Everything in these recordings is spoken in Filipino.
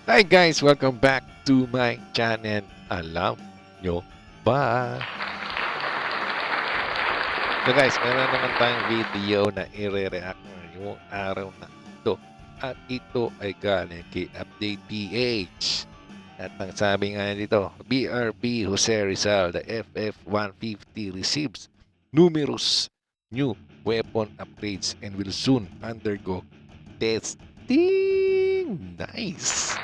Hi guys! Welcome back to my channel. Alam nyo ba? So guys, meron naman tayong video na i-react ngayong araw na ito. At ito ay galing kay Update PH. At ang sabi nga dito, BRP Jose Rizal, the FF-150 receives numerous new weapon upgrades and will soon undergo testing. Nice!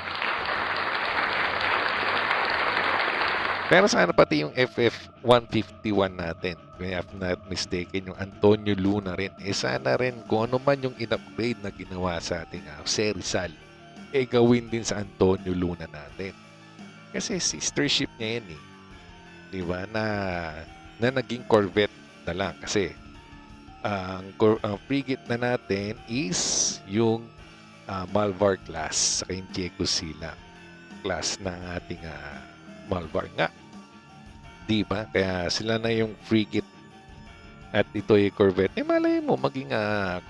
Pero sana pati yung FF-151 natin, kung I'm not mistaken, yung Antonio Luna rin, sana rin kung ano man yung in-upgrade na ginawa sa ating Jose Rizal, gawin din sa Antonio Luna natin. Kasi sister ship niya yan Diba? Na naging Corvette na lang. Kasi ang frigate na natin is yung Malvar class, saka yung Diego Sila class ng ating Malvar nga. Diba? Kaya sila na yung frigate at ito yung Corvette. Malay mo maging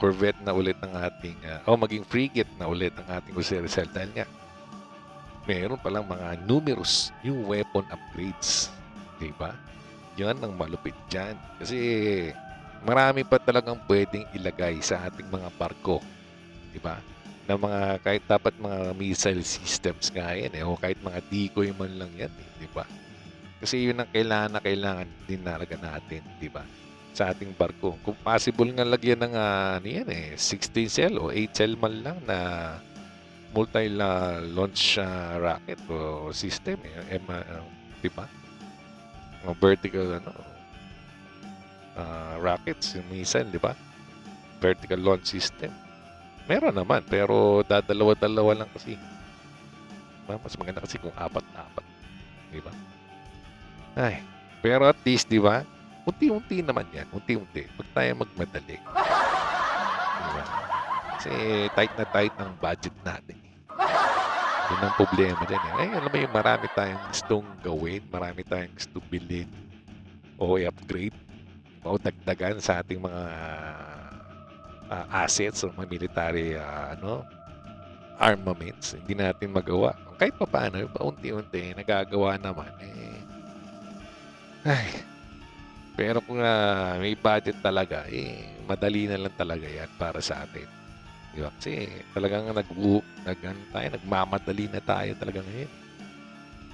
Corvette na ulit ng ating maging frigate na ulit ng ating Jose Rizal dahil nga meron palang mga numerous new weapon upgrades. Diba? Yan ang malupit dyan. Kasi marami pa talagang pwedeng ilagay sa ating mga barko. Diba? Na mga kahit dapat mga missile systems nga yan o kahit mga decoy man lang yan diba? Kasi yun ang kailangan din nalaga natin, diba? Sa ating barko. Kung possible nga lagyan ng 16 cell o 8 cell man lang na multi-launch rocket o system diba? Mga vertical rockets, yung missile, diba? Vertical launch system. Meron naman, pero dadalawa-dalawa lang kasi. Mas maganda kasi kung apat-apat. Diba? Ay, pero at least, diba? Unti-unti naman yan. Unti-unti. Huwag tayo magmadali. Diba? Kasi tight na tight ang budget natin. Yun ang problema dyan. Ay, alam mo yung marami tayong gustong gawin. Marami tayong gustong bilhin o i-upgrade o dagdagan sa ating mga assets o mga military armaments. Hindi natin magawa. Kahit pa paano, paunti-unti, nagagawa naman. Pero kung may budget talaga, madali na lang talaga yan para sa atin. Diba? Kasi talagang nagmamadali na tayo talaga ngayon.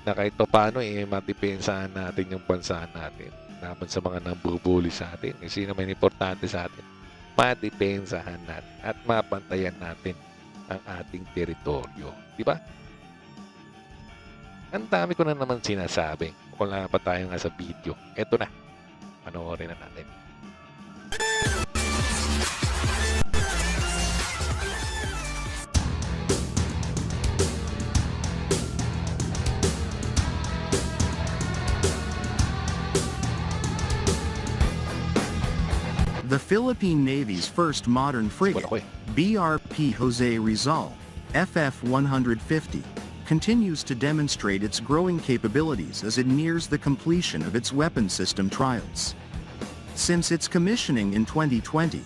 Na kahit pa paano, matipensahan natin yung bansa natin. Naman sa mga nambubuli sa atin. Kasi naman importante sa atin, matipensahan natin at mapantayan natin ang ating teritoryo. Diba? Ang dami ko na naman sinasabi. Kung wala pa tayo nga sa video. Eto na. Panoorin na natin. The Philippine Navy's first modern frigate, BRP Jose Rizal, FF-150, continues to demonstrate its growing capabilities as it nears the completion of its weapon system trials. Since its commissioning in 2020,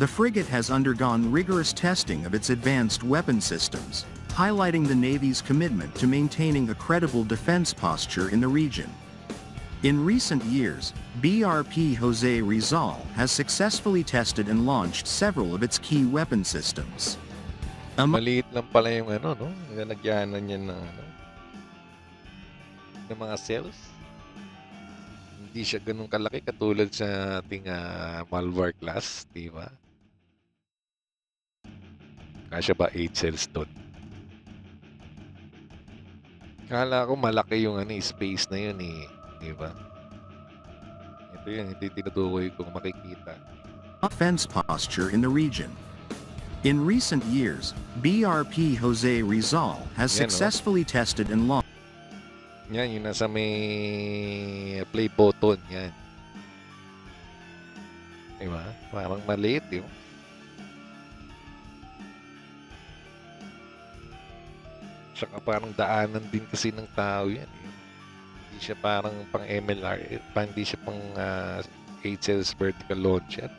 the frigate has undergone rigorous testing of its advanced weapon systems, highlighting the Navy's commitment to maintaining a credible defense posture in the region. In recent years, BRP Jose Rizal has successfully tested and launched several of its key weapon systems. Maliit lang pala yung nalagyanan niya ng mga cells. Hindi siya ganun kalaki katulad sa ating Malvar class, di ba? Kasya ba 8 cells doon? Kala ko malaki yung space na yun di ba? Ito yung hindi tinutukoy kung makikita. Defense posture in the region. In recent years, BRP Jose Rizal has successfully tested and launched. Yan, yung nasa may play button, yan. Diba? Parang maliit, yun. Saka parang daanan din kasi ng tao yan. Hindi siya parang pang MLR, hindi siya pang 8 cells vertical launcher.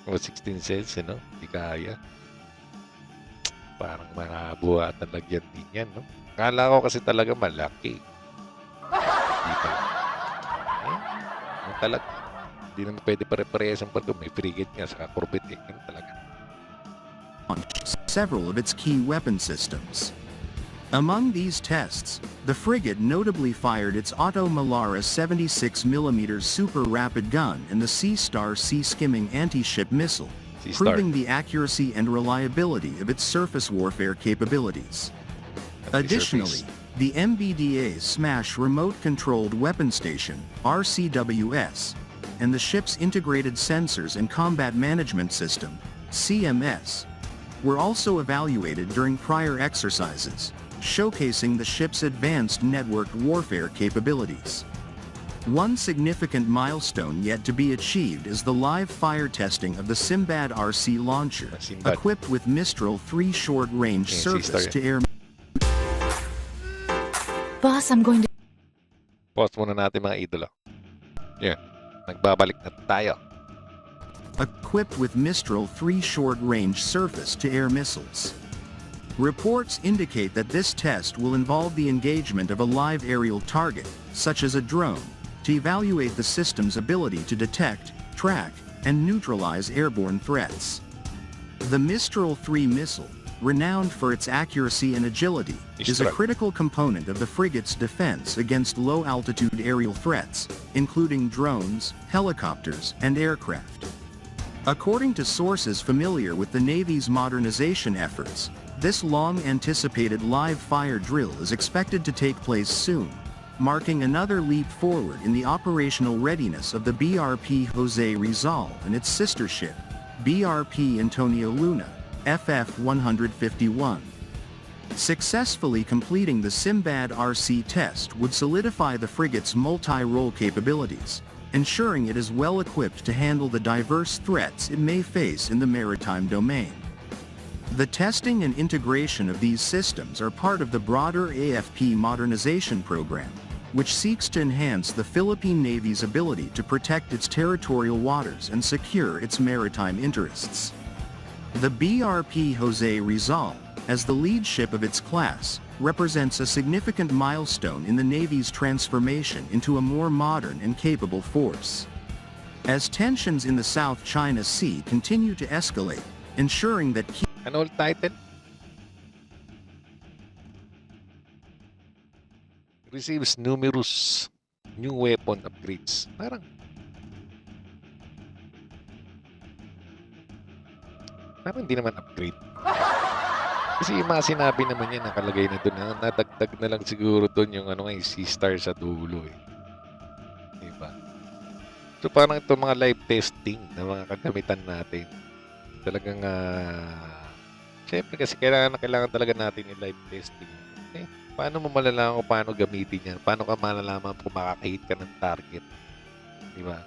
O 16 cells, Hindi kaya. Parang malabo at lagyan din yan, no? Akala ko kasi talaga malaki. Hindi pala. Yung talaga. Hindi naman pwede pare-parehas ang barko. May frigate nga sa corvette eh. Ganun talaga. Several of its key weapon systems. Among these tests, the frigate notably fired its Otto Melara 76mm super rapid gun and the Sea Star sea-skimming anti-ship missile, Sea Star. proving the accuracy and reliability of its surface warfare capabilities. Additionally, the MBDA's Smash Remote-Controlled Weapon Station, RCWS, and the ship's Integrated Sensors and Combat Management System, CMS, were also evaluated during prior exercises, showcasing the ship's advanced networked warfare capabilities. One significant milestone yet to be achieved is the live fire testing of the Simbad RC launcher, Simbad. equipped with Mistral 3 short-range Yeah, Sea Star surface-to-air. Boss, I'm going to... Pause muna natin mga idolo. Yan. Nagbabalik na tayo. Equipped with Mistral 3 short-range surface-to-air missiles. Reports indicate that this test will involve the engagement of a live aerial target, such as a drone, to evaluate the system's ability to detect, track, and neutralize airborne threats. The Mistral 3 missile, renowned for its accuracy and agility, is a Mistral. critical component of the frigate's defense against low-altitude aerial threats, including drones, helicopters, and aircraft. According to sources familiar with the Navy's modernization efforts, this long-anticipated live-fire drill is expected to take place soon, marking another leap forward in the operational readiness of the BRP Jose Rizal and its sister ship, BRP Antonio Luna, FF-151. Successfully completing the Simbad RC test would solidify the frigate's multi-role capabilities, ensuring it is well equipped to handle the diverse threats it may face in the maritime domain. The testing and integration of these systems are part of the broader AFP modernization program, which seeks to enhance the Philippine Navy's ability to protect its territorial waters and secure its maritime interests. The BRP Jose Rizal, as the lead ship of its class, represents a significant milestone in the Navy's transformation into a more modern and capable force. As tensions in the South China Sea continue to escalate, ensuring that key Ano ulit title? Receives numerous new weapon upgrades. Parang hindi naman upgrade. Kasi yung mga sinabi naman yan, nakalagay na doon, nadagdag na lang siguro doon yung ano nga, yung Sea Star sa dulo eh. Diba? So parang ito mga live testing na mga kagamitan natin. Talagang syempre kasi kailangan talaga natin yung live testing. Eh, paano mo malalaman kung paano gamitin yan? Paano ka malalaman kung makakahit ka ng target? Diba?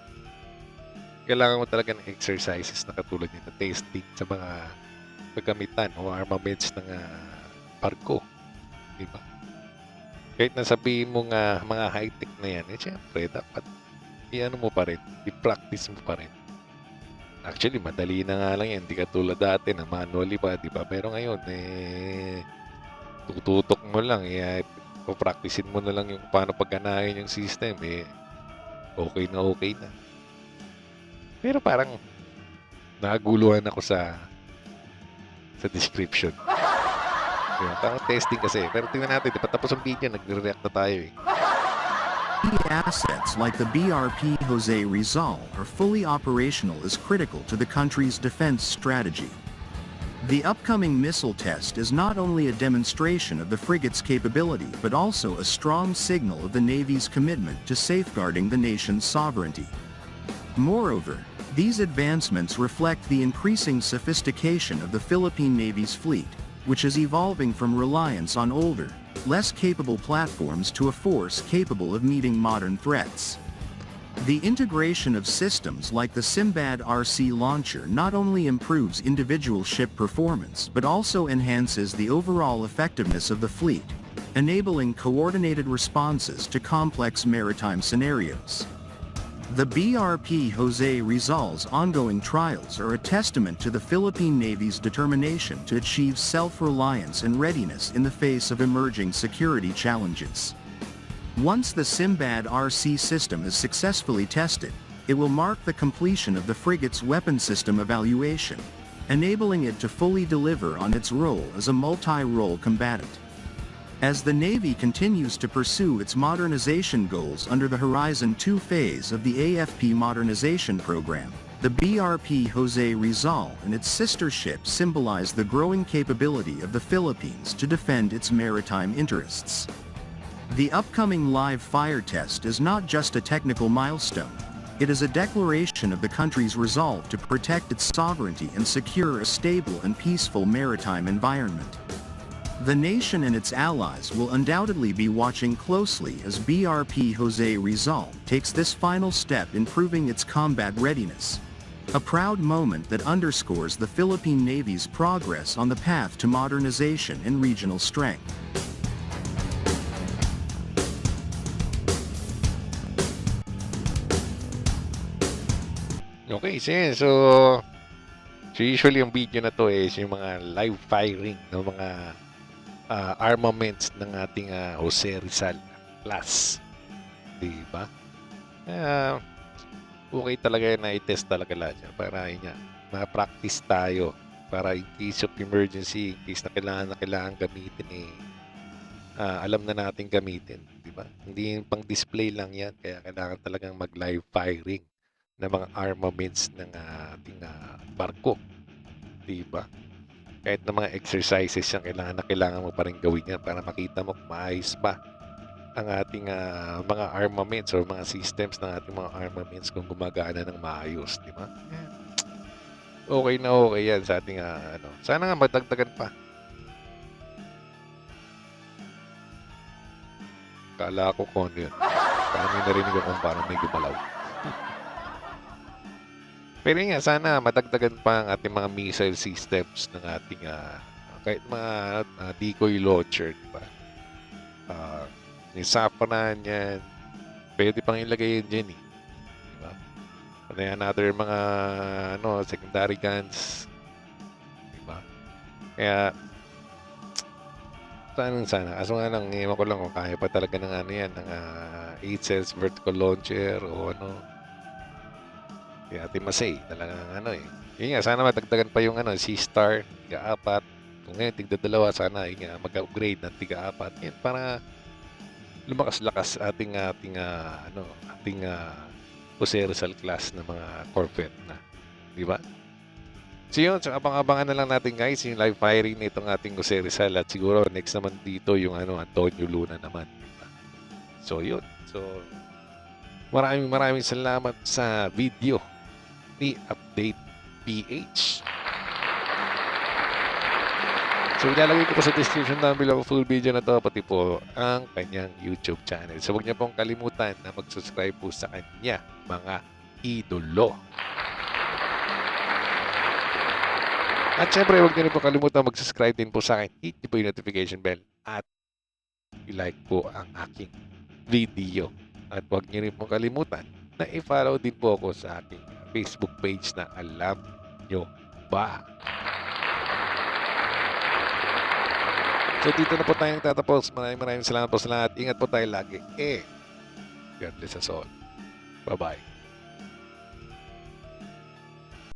Kailangan mo talaga ng exercises na katulad nito, testing sa mga kagamitan o armaments ng barko. Diba? Kahit nasabihin mo nga mga high-tech na yan, eh syempre dapat i-ano mo pa rin, i-practice mo pa rin. Actually, madali na nga lang yan. Hindi katulad dati na manually pa, di ba? Pero ngayon, tututok mo lang. Practicein mo na lang yung paano pagganahin yung system. Okay na. Pero parang naguluhan ako sa description. Diba? Parang testing kasi. Pero tingnan natin, di pa tapos ang video, nagre-react na tayo eh. Key assets like the BRP Jose Rizal are fully operational is critical to the country's defense strategy. The upcoming missile test is not only a demonstration of the frigate's capability but also a strong signal of the Navy's commitment to safeguarding the nation's sovereignty. Moreover, these advancements reflect the increasing sophistication of the Philippine Navy's fleet, which is evolving from reliance on older, less capable platforms to a force capable of meeting modern threats. The integration of systems like the Simbad RC launcher not only improves individual ship performance but also enhances the overall effectiveness of the fleet, enabling coordinated responses to complex maritime scenarios. The BRP Jose Rizal's ongoing trials are a testament to the Philippine Navy's determination to achieve self-reliance and readiness in the face of emerging security challenges. Once the Simbad RC system is successfully tested, it will mark the completion of the frigate's weapon system evaluation, enabling it to fully deliver on its role as a multi-role combatant. As the Navy continues to pursue its modernization goals under the Horizon 2 phase of the AFP modernization program, the BRP Jose Rizal and its sister ship symbolize the growing capability of the Philippines to defend its maritime interests. The upcoming live fire test is not just a technical milestone, it is a declaration of the country's resolve to protect its sovereignty and secure a stable and peaceful maritime environment. The nation and its allies will undoubtedly be watching closely as BRP Jose Rizal takes this final step in proving its combat readiness. A proud moment that underscores the Philippine Navy's progress on the path to modernization and regional strength. Okay, so usually yung video na to is yung mga live firing ng mga armaments ng ating Jose Rizal class. Diba? Okay talaga na i-test talaga lahat yan para yun nga, ma-practice tayo para in case of emergency, in case na kailangan gamitin alam na natin gamitin. Diba? Hindi yung pang display lang yan, kaya kailangan talagang mag-live firing ng mga armaments ng ating barko. Diba? Kahit na mga exercises yan, kailangan mo pa rin gawin yan para makita mo kung maayos ba ang ating mga armaments or mga systems ng ating mga armaments kung gumagana ng maayos, di ba? Okay na okay yan sa ating Sana nga magdagdagan pa. Kala ko kung ano yun. Parang may narinig ko kung parang may gumalaw. Pero nga, sana madagdagan pa ang ating mga missile systems ng ating kahit mga decoy launcher, di ba? Yung Safran yan, pwede pang ilagay yun dyan eh. Di ba? Pati another mga secondary guns. Di ba? Kaya, sana. Kaso nga lang, iwan ko lang kung kaya pa talaga ng ng 8 cells vertical launcher o Kaya Ate Masay, talagang Yun nga, sana matagdagan pa yung C-Star, tiga-4. Kung ngayon, tigda-2, sana mag-upgrade ng tiga-4. Yan, para lumakas-lakas ating Jose Rizal class na mga corvette na. Di ba? So yun, so abang-abangan na lang natin guys, yung live firing nitong ating Jose Rizal. At siguro next naman dito yung Antonio Luna naman. Diba? So yun. So, maraming salamat sa video ni Update PH. So, ilalagay ko po sa description down below full video na to, pati po ang kanyang YouTube channel. So, huwag niyo pong kalimutan na mag-subscribe po sa kanya, mga idolo. At syempre, huwag niyo rin po kalimutan mag-subscribe din po sa akin. Hit niyo po yung notification bell at i-like po ang aking video. At huwag niyo rin po kalimutan na i-follow din po ako sa aking Facebook page na Alam Nyo Ba. So dito na po tayong tatapos. Maraming salamat po sa lahat. Ingat po tayo lagi. God bless us all. Bye-bye.